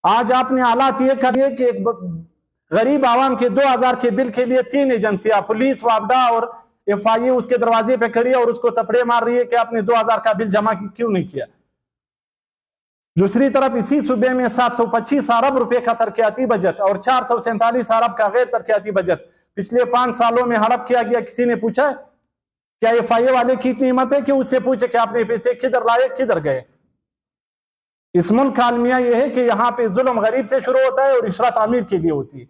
आज आपने हालात ये करिए कि गरीब आवाम के 2000 के बिल के लिए 3 एजेंसियां पुलिस, वापडा और FIA उसके दरवाजे पे खड़ी है और उसको थप्पड़े मार रही है कि आपने 2000 का बिल जमा क्यों नहीं किया। दूसरी तरफ इसी सूबे में 725 अरब रुपए का तरक्याती बजट और 447 अरब का गैर तरक्याती बजट पिछले 5 सालों में हड़प किया गया। किसी ने पूछा है क्या FIA वाले की इतनी हिम्मत है कि उससे पूछे कि आपने पैसे किधर लाए, किधर गए। इस मुल्क का अलमिया यह है कि यहाँ पे जुल्म गरीब से शुरू होता है और इशरत अमीर के लिए होती है।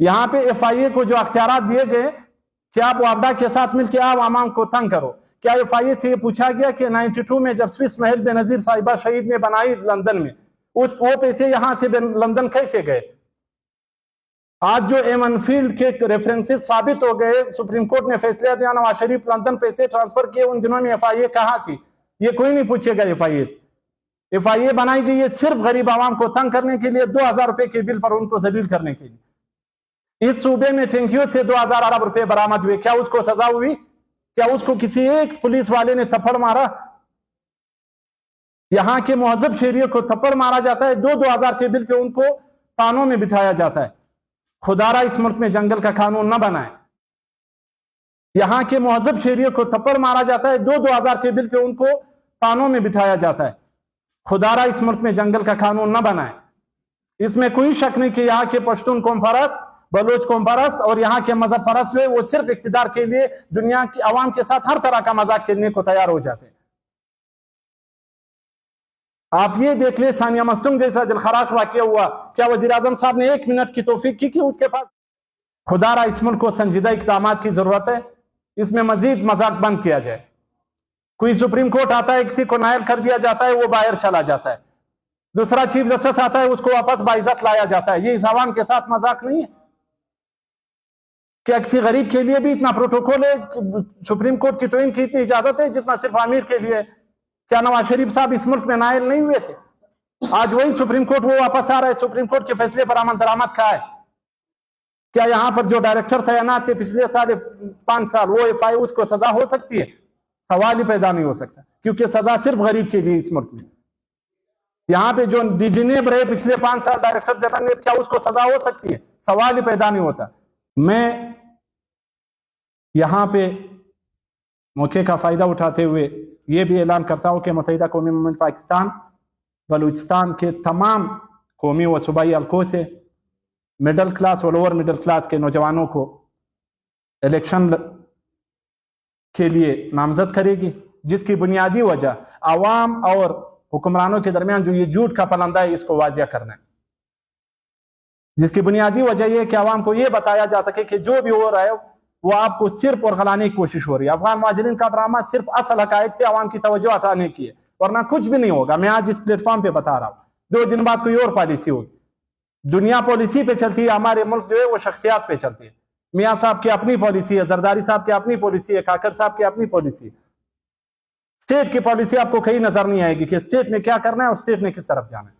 यहाँ पे FIA को जो अख्तियारात दिए गए कि आप वापडा के साथ मिलकर आप आवाम को तंग करो, क्या FIA से ये पूछा गया कि 92 में जब स्विस महल बेनजीर साहिबा शहीद ने बनाई लंदन में, वो पैसे यहां से लंदन कैसे गए। आज जो एमनफील्ड के रेफरेंसेस साबित हो गए, सुप्रीम कोर्ट ने फैसला दिया नवाज शरीफ लंदन पैसे ट्रांसफर किए, उन दिनों में FIA कहां थी, ये कोई नहीं पूछेगा। FIA बनाई गई है सिर्फ गरीब आवाम को तंग करने के लिए, 2000 रुपए के बिल पर उनको जलील करने के लिए। इस सूबे में टेंकियों से 2000 अरब रुपए बरामद हुए, क्या उसको सजा हुई? क्या उसको किसी एक पुलिस वाले ने थप्पड़ मारा? यहां के मुहज्जब शहरियों को थप्पड़ मारा जाता है, 2000 के बिल पे उनको तानों में बिठाया जाता है। खुदारा इस मुल्क में जंगल का कानून न बनाए। यहां के मुहज्जब शहरियों को थप्पड़ मारा जाता है, 2000 के बिल पे उनको तानों में बिठाया जाता है। खुदारा इस मुल्क में जंगल का कानून न बनाए। इसमें कोई शक नहीं कि यहाँ के पश्तून कौम परस्त, बलोच कौम परस्त और यहाँ के मजहब परस्त है, वो सिर्फ इख्तिदार के लिए दुनिया की आवाम के साथ हर तरह का मजाक खेलने को तैयार हो जाते हैं। आप ये देख ले, सानिया मस्तूम जैसा दिलखराश वाकया हुआ, क्या वजीर आजम साहब ने 1 मिनट की तौफीक की कि उसके पास? खुदारा इस मुल्क को संजीदा इक़दामात की जरूरत है, इसमें मजीद मजाक बंद किया जाए। कोई सुप्रीम कोर्ट आता है, किसी को नायल कर दिया जाता है, वो बाहर चला जाता है। दूसरा चीफ जस्टिस आता है, उसको वापस बाइज्जत लाया जाता है। ये इस आवाम के साथ मजाक नहीं है। क्या किसी गरीब के लिए भी इतना प्रोटोकॉल है? सुप्रीम कोर्ट की तौहीन की इतनी इजाजत है जितना सिर्फ अमीर के लिए? क्या नवाज शरीफ साहब इस मुल्क में नायल नहीं हुए थे? आज वही सुप्रीम कोर्ट वो वापस आ रहा है, सुप्रीम कोर्ट के फैसले पर अमल दरामद का है। क्या यहां पर जो डायरेक्टर तैनात थे पिछले 5.5 साल, वो FIA उसको सजा हो सकती है? सवाल ही पैदा नहीं हो सकता, क्योंकि सजा सिर्फ गरीब के लिए इस मुल्क में। यहां पे जो डिजनेब रहे पिछले 5 साल डायरेक्टर जनरल ने, क्या उसको सजा हो सकती है? सवाल ही पैदा नहीं होता। मैं यहां पे मौके का फायदा उठाते हुए यह भी ऐलान करता हूं कि मुत्तहिदा कौमी मुल्क पाकिस्तान बलूचिस्तान के तमाम कौमी व सूबाई हल्कों से मिडिल क्लास और लोअर मिडिल क्लास के नौजवानों को इलेक्शन के लिए नामजद करेगी, जिसकी बुनियादी वजह आवाम और हुक्मरानों के दरमियान जो ये झूठ का पलंदा है, इसको वाजिया करना है। जिसकी बुनियादी वजह यह है कि आवाम को यह बताया जा सके कि जो भी हो रहा है वो आपको सिर्फ और गलाने की कोशिश हो रही है। अफगान मुहाजिरीन का ड्रामा सिर्फ असल हकायक से आवाम की तवज्जो हटाने की है, वरना कुछ भी नहीं होगा। मैं आज इस प्लेटफॉर्म पे बता रहा हूं, 2 दिन बाद कोई और पॉलिसी होगी। दुनिया पॉलिसी पे चलती है, हमारे मुल्क जो है वो शख्सियात पे चलती है। मियाँ साहब की अपनी पॉलिसी है, जरदारी साहब की अपनी पॉलिसी है, काकर साहब की अपनी पॉलिसी। स्टेट की पॉलिसी आपको कहीं नजर नहीं आएगी कि स्टेट ने क्या करना है और स्टेट ने किस तरफ जाना है।